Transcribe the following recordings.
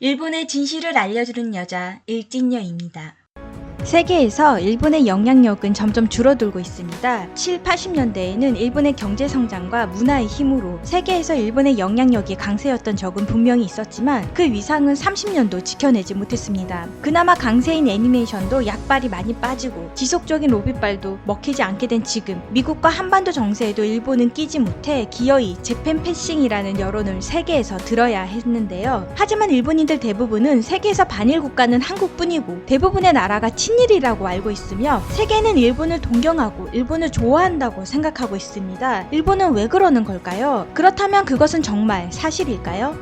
일본의 진실을 알려주는 여자 일진녀입니다. 세계에서 일본의 영향력은 점점 줄어들고 있습니다. 7, 80년대에는 일본의 경제 성장과 문화의 힘으로 세계에서 일본의 영향력이 강세였던 적은 분명히 있었지만 그 위상은 30년도 지켜내지 못했습니다. 그나마 강세인 애니메이션도 약발이 많이 빠지고 지속적인 로비발도 먹히지 않게 된 지금 미국과 한반도 정세에도 일본은 끼지 못해 기어이 재팬 패싱이라는 여론을 세계에서 들어야 했는데요. 하지만 일본인들 대부분은 세계에서 반일 국가는 한국뿐이고 대부분의 나라가 친일이라고 알고 있으며 세계는 일본을 동경하고 일본을 좋아한다고 생각하고 있습니다. 일본은 왜 그러는 걸까요? 그렇다면 그것은 정말 사실일까요?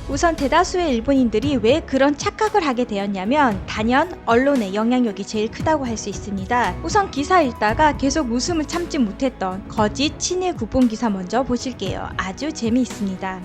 우선 대다수의 일본인들이 왜 그런 착각을 하게 되었냐면 단연 언론의 영향력이 제일 크다고 할 수 있습니다. 우선 기사 읽다가 계속 웃음을 참지 못했던 거짓 친일 국뽕 기사 먼저 보실게요. 아주 재미있습니다.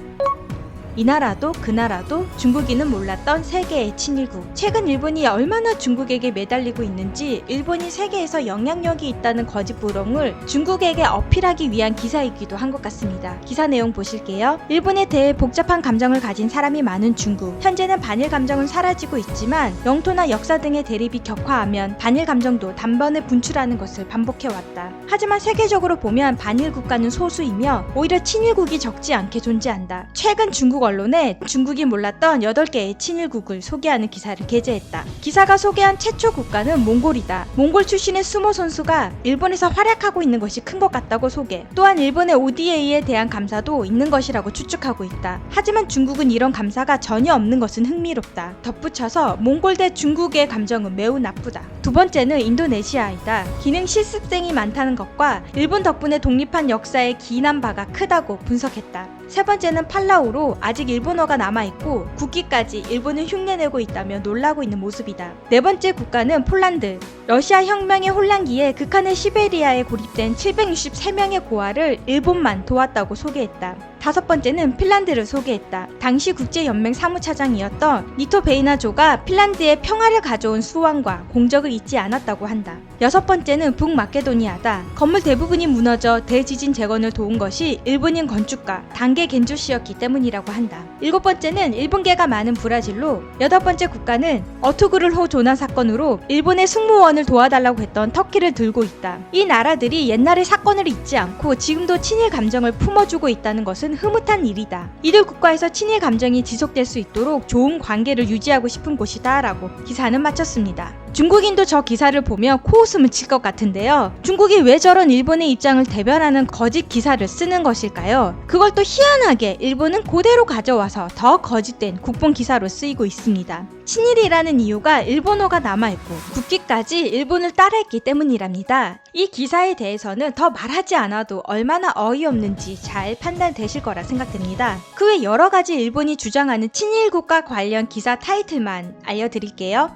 이 나라도 그 나라도 중국인은 몰랐던 세계의 친일국. 최근 일본이 얼마나 중국에게 매달리고 있는지 일본이 세계에서 영향력이 있다는 거짓 부렁을 중국에게 어필하기 위한 기사이기도 한 것 같습니다. 기사 내용 보실게요. 일본에 대해 복잡한 감정을 가진 사람이 많은 중국. 현재는 반일 감정은 사라지고 있지만 영토나 역사 등의 대립이 격화하면 반일 감정도 단번에 분출하는 것을 반복해왔다. 하지만 세계적으로 보면 반일 국가는 소수이며 오히려 친일국이 적지 않게 존재한다. 최근 중국 언론에 중국이 몰랐던 8개의 친일국을 소개하는 기사를 게재했다. 기사가 소개한 최초 국가는 몽골이다. 몽골 출신의 수모 선수가 일본에서 활약하고 있는 것이 큰 것 같다고 소개. 또한 일본의 ODA에 대한 감사도 있는 것이라고 추측하고 있다. 하지만 중국은 이런 감사가 전혀 없는 것은 흥미롭다. 덧붙여서 몽골 대 중국의 감정은 매우 나쁘다. 두 번째는 인도네시아이다. 기능 실습생이 많다는 것과 일본 덕분에 독립한 역사에 기인한 바가 크다고 분석했다. 세 번째는 팔라우로 아직 일본어가 남아있고 국기까지 일본을 흉내내고 있다며 놀라고 있는 모습이다. 네 번째 국가는 폴란드. 러시아 혁명의 혼란기에 극한의 시베리아에 고립된 763명의 고아를 일본만 도왔다고 소개했다. 다섯 번째는 핀란드를 소개했다. 당시 국제연맹 사무차장이었던 니토 베이나조가 핀란드에 평화를 가져온 수완과 공적을 잊지 않았다고 한다. 여섯 번째는 북마케도니아다. 건물 대부분이 무너져 대지진 재건을 도운 것이 일본인 건축가 단게 겐조씨였기 때문이라고 한다. 일곱 번째는 일본계가 많은 브라질로, 여덟 번째 국가는 어투그를호 조난 사건으로 일본의 승무원을 도와달라고 했던 터키를 들고 있다. 이 나라들이 옛날의 사건을 잊지 않고 지금도 친일 감정을 품어주고 있다는 것은 흐뭇한 일이다. 이들 국가에서 친일 감정이 지속될 수 있도록 좋은 관계를 유지하고 싶은 곳이다 라고 기사는 마쳤습니다. 중국인도 저 기사를 보며 코웃음을 칠 것 같은데요. 중국이 왜 저런 일본의 입장을 대변하는 거짓 기사를 쓰는 것일까요? 그걸 또 희한하게 일본은 그대로 가져와서 더 거짓된 국뽕 기사로 쓰이고 있습니다. 친일이라는 이유가 일본어가 남아있고 국기까지 일본을 따라했기 때문이랍니다. 이 기사에 대해서는 더 말하지 않아도 얼마나 어이없는지 잘 판단되실 거라 생각됩니다. 그 외 여러 가지 일본이 주장하는 친일국가 관련 기사 타이틀만 알려드릴게요.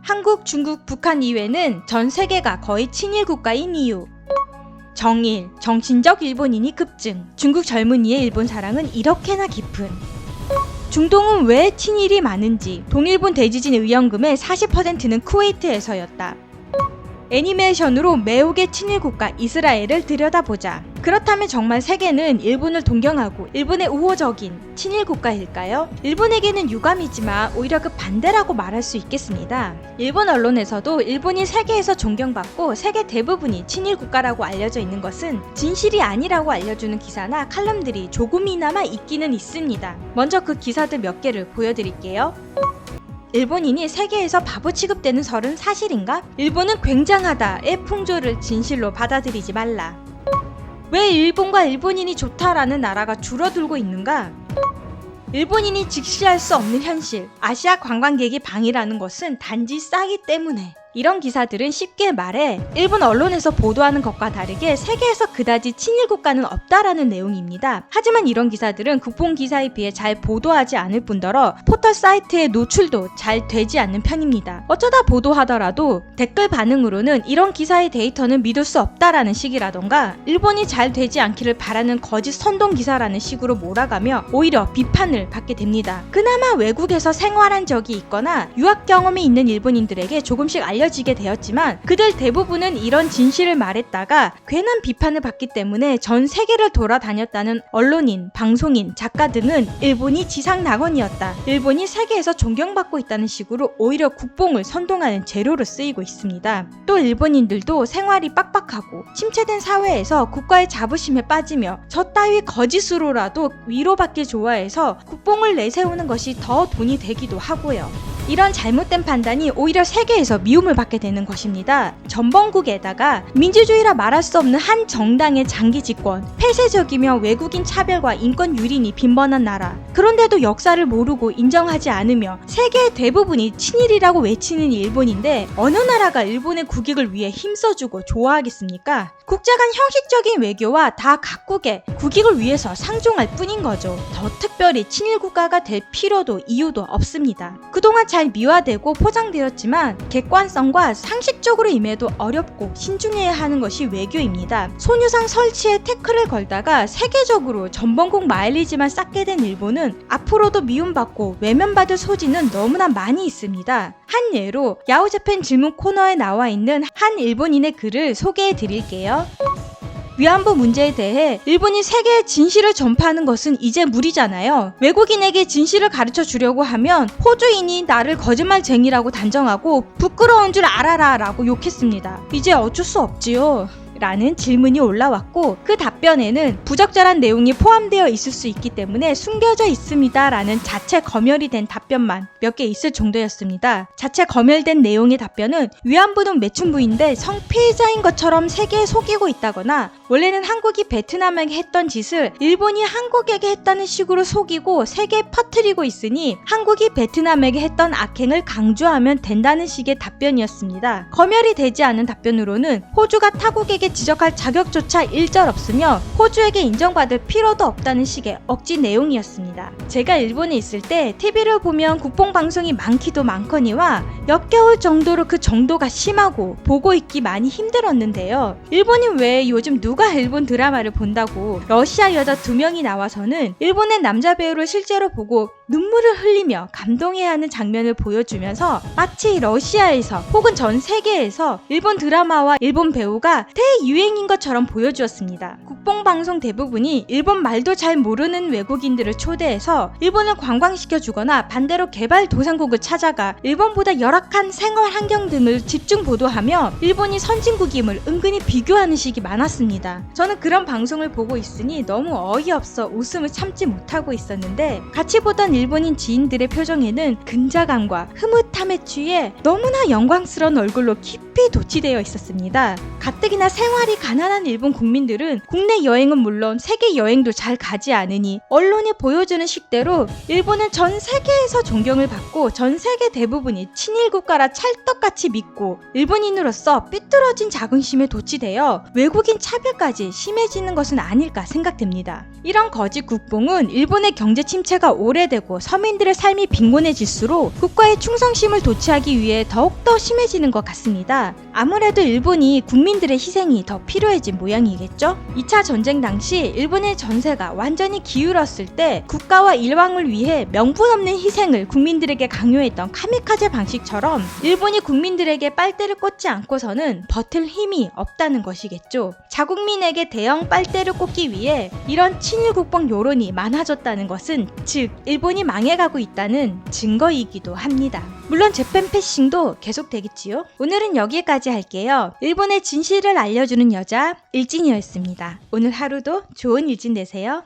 한국, 중국, 북한 이외는 전 세계가 거의 친일 국가인 이유. 정일, 정신적 일본인이 급증. 중국 젊은이의 일본 사랑은 이렇게나 깊은. 중동은 왜 친일이 많은지. 동일본 대지진 의연금의 40%는 쿠웨이트에서였다. 애니메이션으로 매혹의 친일 국가 이스라엘을 들여다보자. 그렇다면 정말 세계는 일본을 동경하고 일본의 우호적인 친일 국가일까요? 일본에게는 유감이지만 오히려 그 반대라고 말할 수 있겠습니다. 일본 언론에서도 일본이 세계에서 존경받고 세계 대부분이 친일 국가라고 알려져 있는 것은 진실이 아니라고 알려주는 기사나 칼럼들이 조금이나마 있기는 있습니다. 먼저 그 기사들 몇 개를 보여드릴게요. 일본인이 세계에서 바보 취급되는 설은 사실인가? 일본은 굉장하다의 풍조를 진실로 받아들이지 말라. 왜 일본과 일본인이 좋다라는 나라가 줄어들고 있는가? 일본인이 직시할 수 없는 현실. 아시아 관광객이 방이라는 것은 단지 싸기 때문에. 이런 기사들은 쉽게 말해 일본 언론에서 보도하는 것과 다르게 세계에서 그다지 친일 국가는 없다라는 내용입니다. 하지만 이런 기사들은 국뽕 기사에 비해 잘 보도하지 않을 뿐더러 포털 사이트의 노출도 잘 되지 않는 편입니다. 어쩌다 보도하더라도 댓글 반응으로는 이런 기사의 데이터는 믿을 수 없다라는 식이라던가 일본이 잘 되지 않기를 바라는 거짓 선동 기사라는 식으로 몰아가며 오히려 비판을 받게 됩니다. 그나마 외국에서 생활한 적이 있거나 유학 경험이 있는 일본인들에게 조금씩 알려지게 되었지만 그들 대부분은 이런 진실을 말했다가 괜한 비판을 받기 때문에 전 세계를 돌아다녔다는 언론인, 방송인, 작가 등은 일본이 지상낙원이었다, 일본이 세계에서 존경받고 있다는 식으로 오히려 국뽕을 선동하는 재료로 쓰이고 있습니다. 또 일본인들도 생활이 빡빡하고 침체된 사회에서 국가의 자부심에 빠지며 저 따위 거짓으로라도 위로받길 좋아해서 국뽕을 내세우는 것이 더 돈이 되기도 하고요. 이런 잘못된 판단이 오히려 세계에서 미움을 받게 되는 것입니다. 전범국에다가 민주주의라 말할 수 없는 한 정당의 장기 집권, 폐쇄적이며 외국인 차별과 인권 유린이 빈번한 나라, 그런데도 역사를 모르고 인정하지 않으며 세계의 대부분이 친일이라고 외치는 일본인데 어느 나라가 일본의 국익을 위해 힘써주고 좋아하겠습니까? 국제 간 형식적인 외교와 다 각국의 국익을 위해서 상종할 뿐인 거죠. 더 특별히 친일 국가가 될 필요도 이유도 없습니다. 그동안 잘 미화되고 포장되었지만 객관성과 상식적으로 임해도 어렵고 신중해야 하는 것이 외교입니다. 손유상 설치에 태클을 걸다가 세계적으로 전범국 마일리지만 쌓게 된 일본은 앞으로도 미움받고 외면받을 소지는 너무나 많이 있습니다. 한 예로 야후재팬 질문 코너에 나와 있는 한 일본인의 글을 소개해 드릴게요. 위안부 문제에 대해 일본이 세계에 진실을 전파하는 것은 이제 무리잖아요. 외국인에게 진실을 가르쳐 주려고 하면 호주인이 나를 거짓말쟁이라고 단정하고 부끄러운 줄 알아라 라고 욕했습니다. 이제 어쩔 수 없지요. 라는 질문이 올라왔고 그 답변에는 부적절한 내용이 포함되어 있을 수 있기 때문에 숨겨져 있습니다 라는 자체 검열이 된 답변만 몇 개 있을 정도였습니다. 자체 검열된 내용의 답변은 위안부는 매춘부인데 성피해자인 것처럼 세계에 속이고 있다거나 원래는 한국이 베트남에게 했던 짓을 일본이 한국에게 했다는 식으로 속이고 세계에 퍼뜨리고 있으니 한국이 베트남에게 했던 악행을 강조하면 된다는 식의 답변이었습니다. 검열이 되지 않은 답변으로는 호주가 타국에게 지적할 자격조차 일절 없으며 호주에게 인정받을 필요도 없다는 식의 억지 내용이었습니다. 제가 일본에 있을 때 TV를 보면 국뽕방송이 많기도 많거니와 역겨울 정도로 그 정도가 심하고 보고 있기 많이 힘들었는데요. 일본이 왜 요즘 누가 일본 드라마를 본다고 러시아 여자 2명이 나와서는 일본의 남자 배우를 실제로 보고 눈물을 흘리며 감동해야 하는 장면을 보여주면서 마치 러시아에서 혹은 전 세계에서 일본 드라마와 일본 배우가 대유행인 것처럼 보여주었습니다. 국뽕방송 대부분이 일본 말도 잘 모르는 외국인들을 초대해서 일본을 관광시켜주거나 반대로 개발도상국을 찾아가 일본보다 열악한 생활 환경 등을 집중 보도하며 일본이 선진국임을 은근히 비교하는 식이 많았습니다. 저는 그런 방송을 보고 있으니 너무 어이없어 웃음을 참지 못하고 있었는데 같이 보던 일본인 지인들의 표정에는 근자감과 흐뭇함에 취해 너무나 영광스러운 얼굴로 깊이 도취되어 있었습니다. 가뜩이나 생활이 가난한 일본 국민들은 국내 여행은 물론 세계 여행도 잘 가지 않으니 언론이 보여주는 식대로 일본은 전 세계에서 존경을 받고 전 세계 대부분이 친일 국가라 찰떡같이 믿고 일본인으로서 삐뚤어진 자긍심에 도취되어 외국인 차별까지 심해지는 것은 아닐까 생각됩니다. 이런 거짓 국뽕은 일본의 경제 침체가 오래되고 서민들의 삶이 빈곤해질수록 국가의 충성심을 도취하기 위해 더욱더 심해지는 것 같습니다. 아무래도 일본이 국민들의 희생이 더 필요해진 모양이겠죠? 2차 전쟁 당시 일본의 전세가 완전히 기울었을 때 국가와 일왕을 위해 명분 없는 희생을 국민들에게 강요했던 카미카제 방식처럼 일본이 국민들에게 빨대를 꽂지 않고서는 버틸 힘이 없다는 것이겠죠. 자국민에게 대형 빨대를 꽂기 위해 이런 친일 국뽕 여론이 많아졌다는 것은 즉 일본이 망해가고 있다는 증거이기도 합니다. 물론 재팬 패싱도 계속되겠지요. 오늘은 여기까지 할게요. 일본의 진실을 알려주는 여자 일진이었습니다. 오늘 하루도 좋은 일진 되세요.